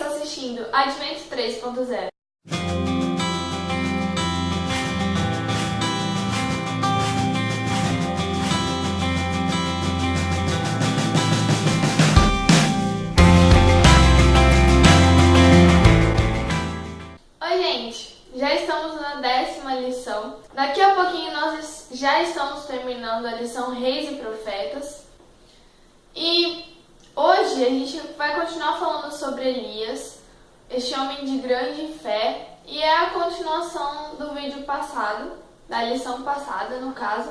está assistindo Advento 3.0. Oi, gente! Já estamos na 10ª lição. Daqui a pouquinho nós já estamos terminando a lição Reis e Profetas. E hoje a gente vai continuar falando sobre Elias, este homem de grande fé, e é a continuação do vídeo passado, da lição passada, no caso,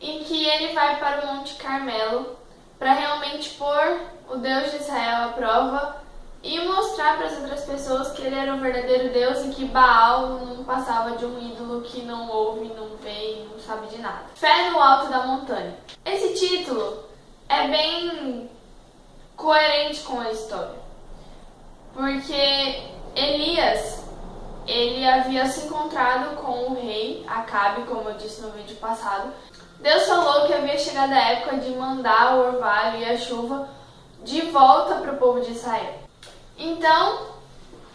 em que ele vai para o Monte Carmelo para realmente pôr o Deus de Israel à prova e mostrar para as outras pessoas que ele era o verdadeiro Deus e que Baal não passava de um ídolo que não ouve, não vê e não sabe de nada. Fé no alto da montanha. Esse título é bem coerente com a história, porque Elias, ele havia se encontrado com o rei Acabe, como eu disse no vídeo passado. Deus falou que havia chegado a época de mandar o orvalho e a chuva de volta para o povo de Israel. Então,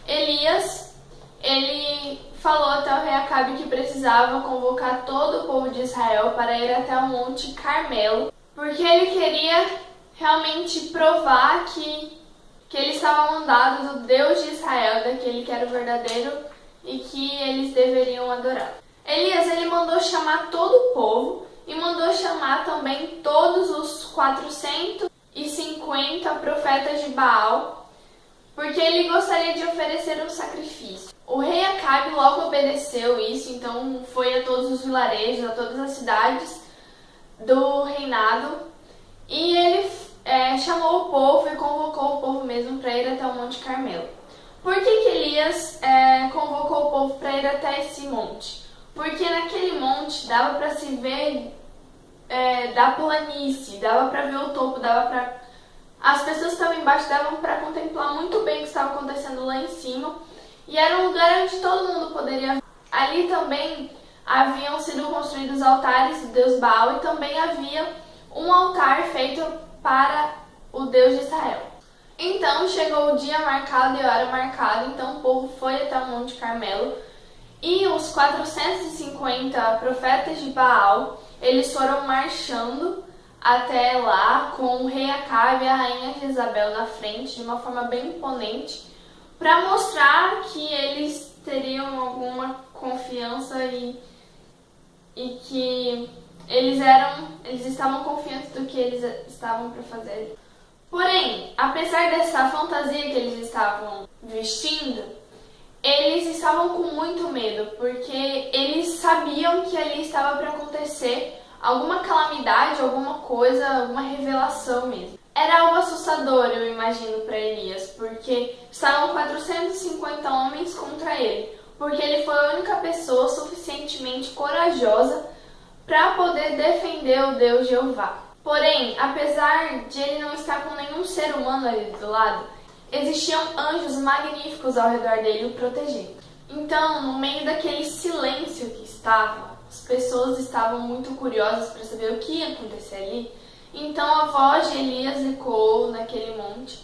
Elias, ele falou até o rei Acabe que precisava convocar todo o povo de Israel para ir até o Monte Carmelo, porque ele queria realmente provar que eles estavam mandados do Deus de Israel, daquele que era o verdadeiro e que eles deveriam adorar. Elias, ele mandou chamar todo o povo e mandou chamar também todos os 450 profetas de Baal, porque ele gostaria de oferecer um sacrifício. O rei Acabe logo obedeceu isso, então foi a todos os vilarejos, a todas as cidades do reinado, e ele chamou o povo e convocou o povo mesmo para ir até o Monte Carmelo. Por que Elias convocou o povo para ir até esse monte? Porque naquele monte dava para se ver da planície, dava para ver o topo, as pessoas que estavam embaixo davam para contemplar muito bem o que estava acontecendo lá em cima, e era um lugar onde todo mundo poderia ver. Ali também haviam sido construídos altares do deus Baal e também havia um altar feito para o Deus de Israel. Então chegou o dia marcado e a hora marcada, então o povo foi até o Monte Carmelo e os 450 profetas de Baal, eles foram marchando até lá com o rei Acabe e a rainha Jezabel na frente, de uma forma bem imponente, para mostrar que eles teriam alguma confiança e que eles estavam confiantes do que eles estavam para fazer. Porém, apesar dessa fantasia que eles estavam vestindo, eles estavam com muito medo, porque eles sabiam que ali estava para acontecer alguma calamidade, alguma coisa, alguma revelação mesmo. Era algo assustador, eu imagino, para Elias, porque estavam 450 homens contra ele, porque ele foi a única pessoa suficientemente corajosa para poder defender o Deus Jeová. Porém, apesar de ele não estar com nenhum ser humano ali do lado, existiam anjos magníficos ao redor dele o protegendo. Então, no meio daquele silêncio que estava, as pessoas estavam muito curiosas para saber o que ia acontecer ali. Então a voz de Elias ecoou naquele monte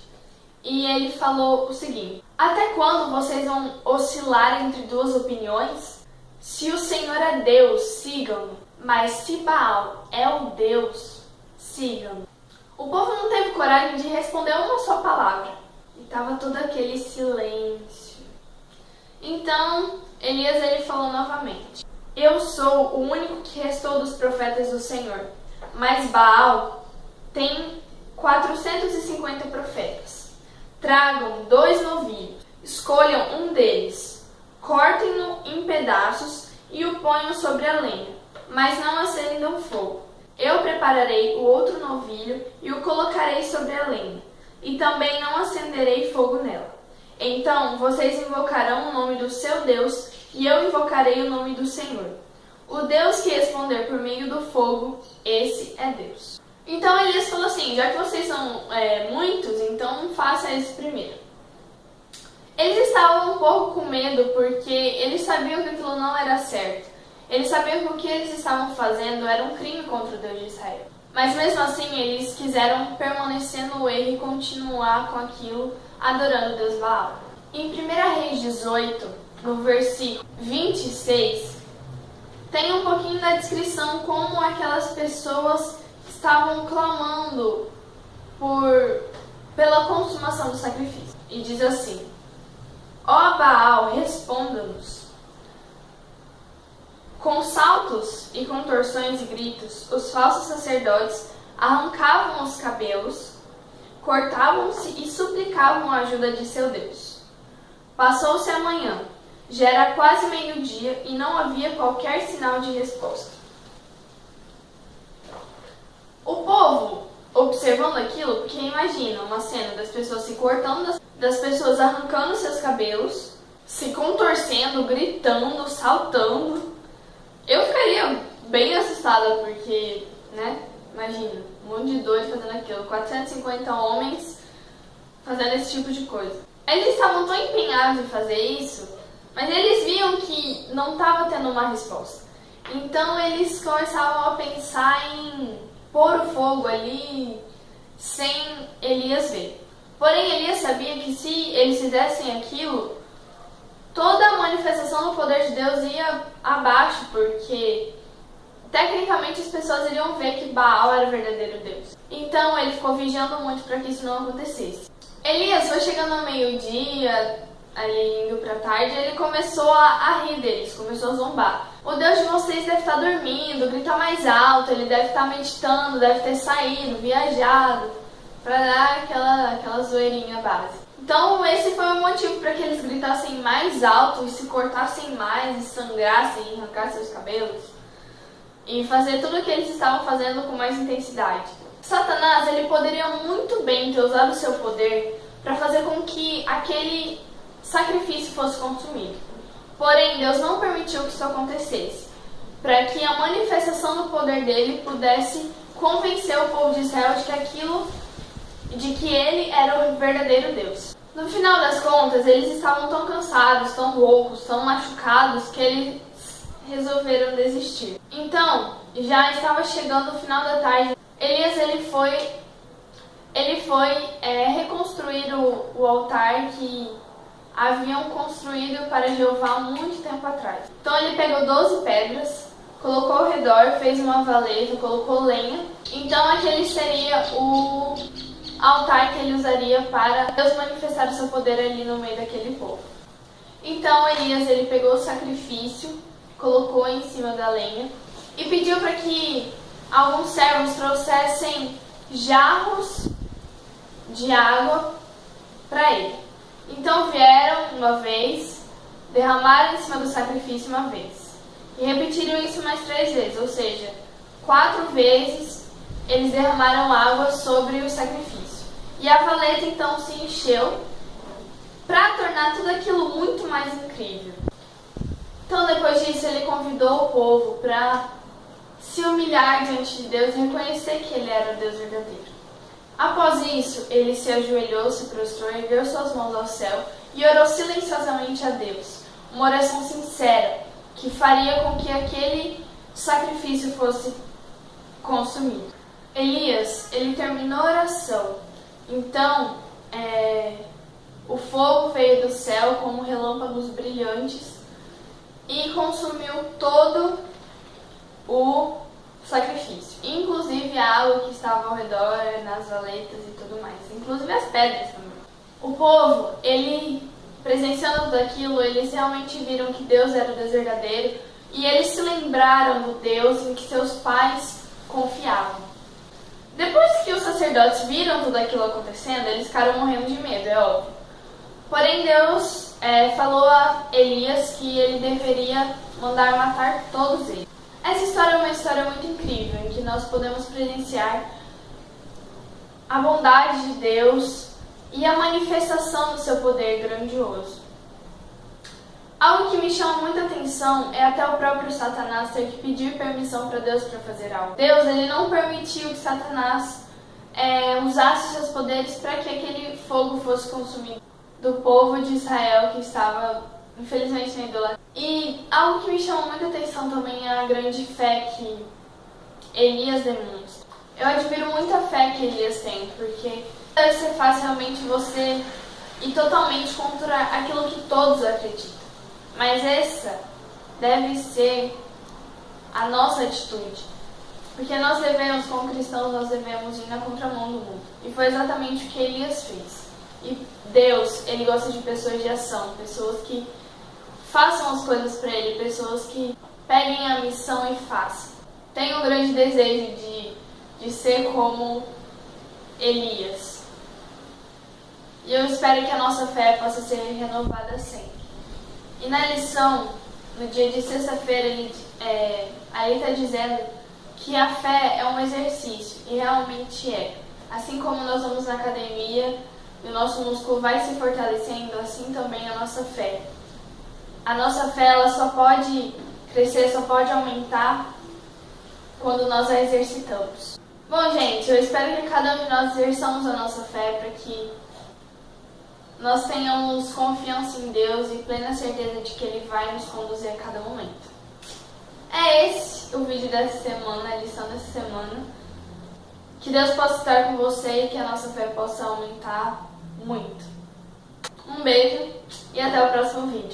e ele falou o seguinte: até quando vocês vão oscilar entre duas opiniões? Se o Senhor é Deus, sigam-no, mas se Baal é o Deus, sigam-no. O povo não teve coragem de responder uma só palavra e estava todo aquele silêncio. Então Elias, ele falou novamente: eu sou o único que restou dos profetas do Senhor, mas Baal tem 450 profetas. Tragam 2 novilhos, escolham um deles, cortem-no em pedaços e o ponham sobre a lenha, mas não acendam fogo. Eu prepararei o outro novilho e o colocarei sobre a lenha, e também não acenderei fogo nela. Então vocês invocarão o nome do seu Deus e eu invocarei o nome do Senhor. O Deus que responder por meio do fogo, esse é Deus. Então Elias falou assim: já que vocês são muitos, então faça isso primeiro. Eles estavam um pouco com medo porque eles sabiam que aquilo não era certo. Eles sabiam que o que eles estavam fazendo era um crime contra o Deus de Israel. Mas mesmo assim, eles quiseram permanecer no erro e continuar com aquilo, adorando o Deus Baal. Em 1 Reis 18, no versículo 26, tem um pouquinho da descrição como aquelas pessoas estavam clamando pela consumação do sacrifício. E diz assim: ó Baal, responda-nos. Com saltos e contorções e gritos, os falsos sacerdotes arrancavam os cabelos, cortavam-se e suplicavam a ajuda de seu Deus. Passou-se a manhã, já era quase meio-dia e não havia qualquer sinal de resposta. O povo, observando aquilo, porque imagina uma cena das pessoas se cortando, das pessoas arrancando seus cabelos, se contorcendo, gritando, saltando. Eu ficaria bem assustada porque, imagina, um monte de doido fazendo aquilo, 450 homens fazendo esse tipo de coisa. Eles estavam tão empenhados em fazer isso, mas eles viam que não estava tendo uma resposta. Então eles começavam a pensar em pôr o fogo ali sem Elias ver. Porém, Elias sabia que se eles fizessem aquilo, toda a manifestação do poder de Deus ia abaixo, porque tecnicamente as pessoas iriam ver que Baal era o verdadeiro Deus. Então ele ficou vigiando muito para que isso não acontecesse. Elias foi chegando ao meio-dia, ali indo para tarde, ele começou a rir deles, começou a zombar. O Deus de vocês deve estar dormindo, grita mais alto, ele deve estar meditando, deve ter saído, viajado, para dar aquela zoeirinha básica. Então esse foi o motivo para que eles gritassem mais alto e se cortassem mais, e sangrassem, e arrancassem seus cabelos e fazer tudo o que eles estavam fazendo com mais intensidade. Satanás, ele poderia muito bem ter usado o seu poder para fazer com que aquele sacrifício fosse consumido. Porém, Deus não permitiu que isso acontecesse, para que a manifestação do poder dele pudesse convencer o povo de Israel de que ele era o verdadeiro Deus. No final das contas, eles estavam tão cansados, tão loucos, tão machucados, que eles resolveram desistir. Então, já estava chegando o final da tarde. Elias ele foi reconstruir o altar que haviam construído para Jeová muito tempo atrás. Então ele pegou 12 pedras, colocou ao redor, fez uma valeta, colocou lenha. Então aquele seria o altar que ele usaria para Deus manifestar o seu poder ali no meio daquele povo. Então Elias ele pegou o sacrifício, colocou em cima da lenha e pediu para que alguns servos trouxessem jarros de água para ele. Então vieram uma vez, derramaram em cima do sacrifício uma vez. E repetiram isso mais 3 vezes, ou seja, 4 vezes eles derramaram água sobre o sacrifício. E a valeta então se encheu para tornar tudo aquilo muito mais incrível. Então depois disso ele convidou o povo para se humilhar diante de Deus e reconhecer que ele era o Deus verdadeiro. Após isso, ele se ajoelhou, se prostrou, ergueu suas mãos ao céu e orou silenciosamente a Deus, uma oração sincera que faria com que aquele sacrifício fosse consumido. Elias, ele terminou a oração, então o fogo veio do céu como relâmpagos brilhantes e consumiu todo o sacrifício, inclusive a água que estava ao redor, nas valetas e tudo mais, inclusive as pedras também. O povo, ele presenciando tudo aquilo, eles realmente viram que Deus era o Deus verdadeiro e eles se lembraram do Deus em que seus pais confiavam. Depois que os sacerdotes viram tudo aquilo acontecendo, eles ficaram morrendo de medo, é óbvio. Porém, Deus falou a Elias que ele deveria mandar matar todos eles. Essa história é uma história muito incrível, em que nós podemos presenciar a bondade de Deus e a manifestação do seu poder grandioso. Algo que me chama muita atenção é até o próprio Satanás ter que pedir permissão para Deus para fazer algo. Deus ele não permitiu que Satanás usasse seus poderes para que aquele fogo fosse consumido do povo de Israel que estava, infelizmente, na idolatria. E algo que me chama muita atenção também é a grande fé que Elias demonstra. Eu admiro muito a fé que Elias tem, porque deve ser fácil realmente você ir totalmente contra aquilo que todos acreditam. Mas essa deve ser a nossa atitude. Porque nós devemos, como cristãos, nós devemos ir na contramão do mundo. E foi exatamente o que Elias fez. E Deus, Ele gosta de pessoas de ação, pessoas que façam as coisas para Ele, pessoas que peguem a missão e façam. Tenho um grande desejo de ser como Elias. E eu espero que a nossa fé possa ser renovada sempre. E na lição, no dia de sexta-feira, aí está dizendo que a fé é um exercício, e realmente é. Assim como nós vamos na academia e o nosso músculo vai se fortalecendo, assim também a nossa fé. A nossa fé ela só pode crescer, só pode aumentar quando nós a exercitamos. Bom, gente, eu espero que cada um de nós exerçamos a nossa fé para que nós tenhamos confiança em Deus e plena certeza de que Ele vai nos conduzir a cada momento. É esse o vídeo dessa semana, a lição dessa semana. Que Deus possa estar com você e que a nossa fé possa aumentar muito. Um beijo e até o próximo vídeo.